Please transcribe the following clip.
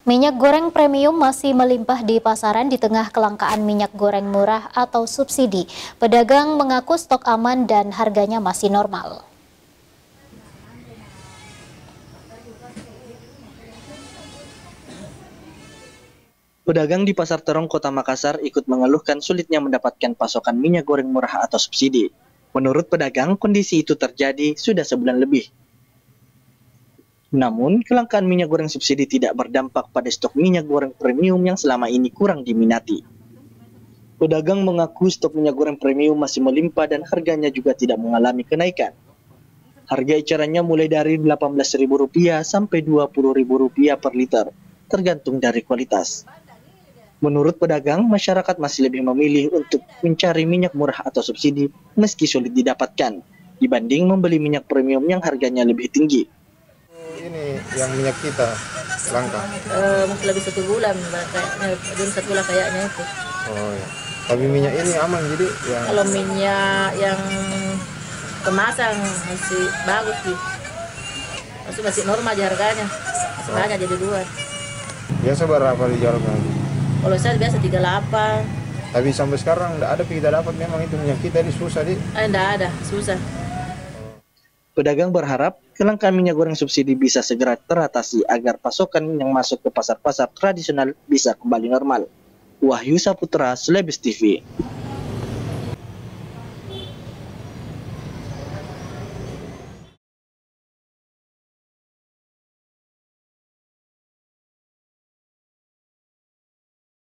Minyak goreng premium masih melimpah di pasaran di tengah kelangkaan minyak goreng murah atau subsidi. Pedagang mengaku stok aman dan harganya masih normal. Pedagang di Pasar Terong, Kota Makassar ikut mengeluhkan sulitnya mendapatkan pasokan minyak goreng murah atau subsidi. Menurut pedagang, kondisi itu terjadi sudah sebulan lebih. Namun, kelangkaan minyak goreng subsidi tidak berdampak pada stok minyak goreng premium yang selama ini kurang diminati. Pedagang mengaku stok minyak goreng premium masih melimpah dan harganya juga tidak mengalami kenaikan. Harga ecerannya mulai dari Rp18.000 sampai Rp20.000 per liter, tergantung dari kualitas. Menurut pedagang, masyarakat masih lebih memilih untuk mencari minyak murah atau subsidi meski sulit didapatkan, dibanding membeli minyak premium yang harganya lebih tinggi. Ini yang minyak kita langka. Mungkin lebih 1 bulan, kayaknya belum 1 bulan kayaknya itu. Oh ya. Tapi minyak ini aman jadi ya. Kalau minyak yang kemasan masih bagus sih. Masih normal aja harganya. Masih banyak jadi 2. Biasa berapa dijualkan? Kalau saya biasa 38. Tapi sampai sekarang tidak ada kita dapat memang itu minyak kita ini susah di. Enggak ada, susah. Pedagang berharap kelangkaan minyak goreng subsidi bisa segera teratasi agar pasokan yang masuk ke pasar-pasar tradisional bisa kembali normal. Wahyu Saputra, Slebes TV.